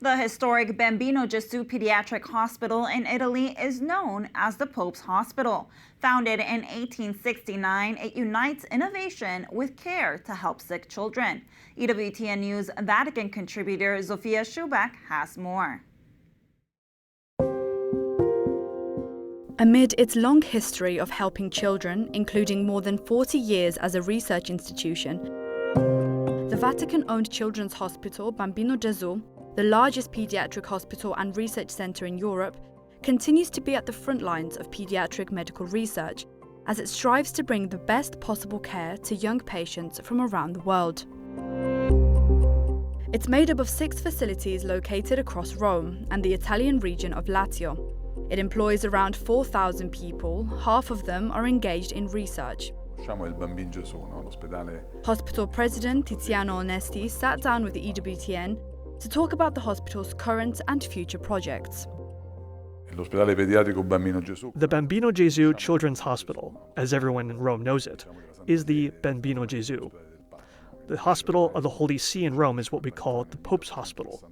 The historic Bambino Gesu Pediatric Hospital in Italy is known as the Pope's Hospital. Founded in 1869, it unites innovation with care to help sick children. EWTN News Vatican contributor Zofia Schubeck has more. Amid its long history of helping children, including more than 40 years as a research institution, the Vatican-owned children's hospital Bambino Gesu, the largest pediatric hospital and research center in Europe, continues to be at the front lines of pediatric medical research as it strives to bring the best possible care to young patients from around the world. It's made up of 6 facilities located across Rome and the Italian region of Lazio. It employs around 4,000 people, half of them are engaged in research. Hospital President Tiziano Onesti sat down with the EWTN to talk about the hospital's current and future projects. The Bambino Gesu Children's Hospital, as everyone in Rome knows it, is the Bambino Gesu. The Hospital of the Holy See in Rome is what we call the Pope's Hospital.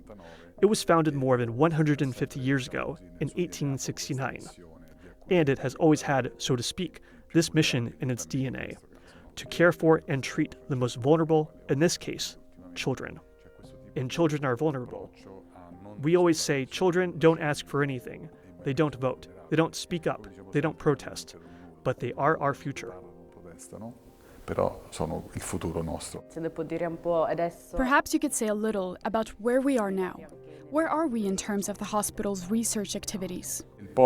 It was founded more than 150 years ago in 1869, and it has always had, so to speak, this mission in its DNA, to care for and treat the most vulnerable, in this case, children. And children are vulnerable. We always say children don't ask for anything. They don't vote. They don't speak up. They don't protest. But they are our future. Perhaps you could say a little about where we are now. Where are we in terms of the hospital's research activities? In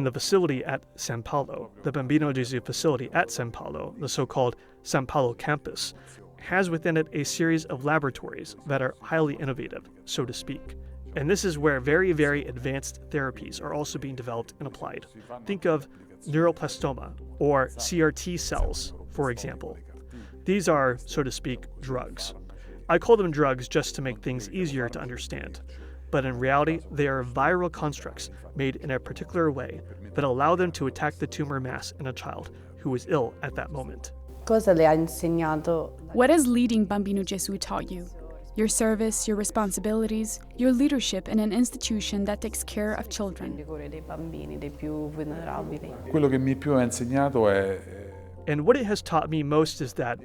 the facility at San Paolo, the Bambino Gesu facility at San Paolo, the so-called San Paolo campus, has within it a series of laboratories that are highly innovative, so to speak. And this is where very, very advanced therapies are also being developed and applied. Think of neuroblastoma or CRT cells, for example. These are, so to speak, drugs. I call them drugs just to make things easier to understand. But in reality, they are viral constructs made in a particular way that allow them to attack the tumor mass in a child who is ill at that moment. What has leading Bambino Gesu taught you? Your service, your responsibilities, your leadership in an institution that takes care of children. And what it has taught me most is that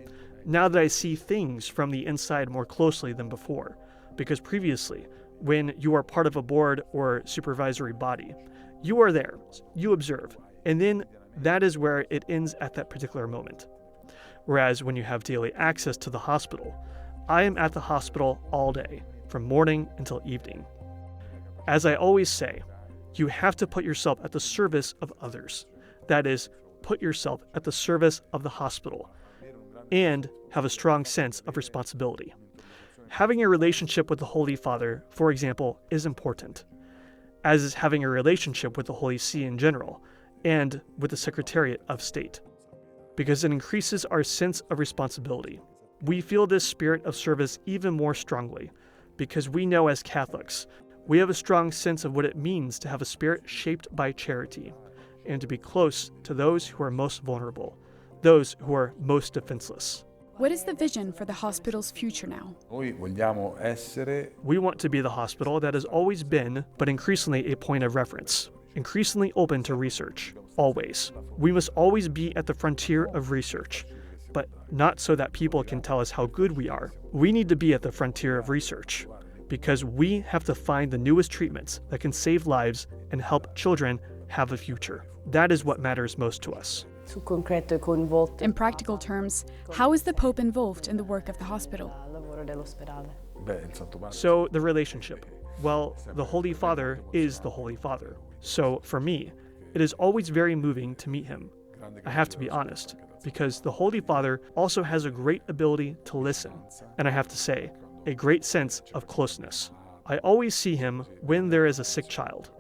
now that I see things from the inside more closely than before, because previously, when you are part of a board or supervisory body, you are there, you observe, and then that is where it ends at that particular moment. Whereas when you have daily access to the hospital, I am at the hospital all day, from morning until evening. As I always say, you have to put yourself at the service of others. That is, put yourself at the service of the hospital, and have a strong sense of responsibility. Having a relationship with the Holy Father, for example, is important, as is having a relationship with the Holy See in general, and with the Secretariat of State, because it increases our sense of responsibility. We feel this spirit of service even more strongly, because we know as Catholics, we have a strong sense of what it means to have a spirit shaped by charity, and to be close to those who are most vulnerable, those who are most defenseless. What is the vision for the hospital's future now? We want to be the hospital that has always been, but increasingly a point of reference, increasingly open to research, always. We must always be at the frontier of research, but not so that people can tell us how good we are. We need to be at the frontier of research, because we have to find the newest treatments that can save lives and help children have a future. That is what matters most to us. In practical terms, how is the Pope involved in the work of the hospital? So the relationship. Well, the Holy Father is the Holy Father. So for me, it is always very moving to meet him. I have to be honest, because the Holy Father also has a great ability to listen, and I have to say, a great sense of closeness. I always see him when there is a sick child.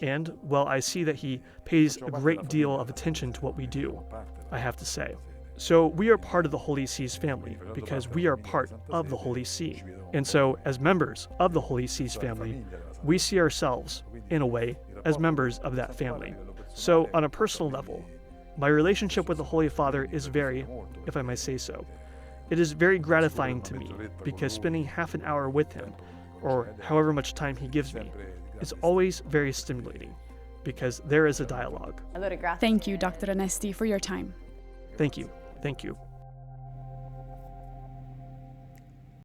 And, well, I see that he pays a great deal of attention to what we do, I have to say. So we are part of the Holy See's family because we are part of the Holy See. And so, as members of the Holy See's family, we see ourselves, in a way, as members of that family. So, on a personal level, my relationship with the Holy Father is very, if I may say so, It is very gratifying to me because spending half an hour with him, or however much time he gives me, is always very stimulating because there is a dialogue. Thank you, Dr. Onesti, for your time. Thank you. Thank you.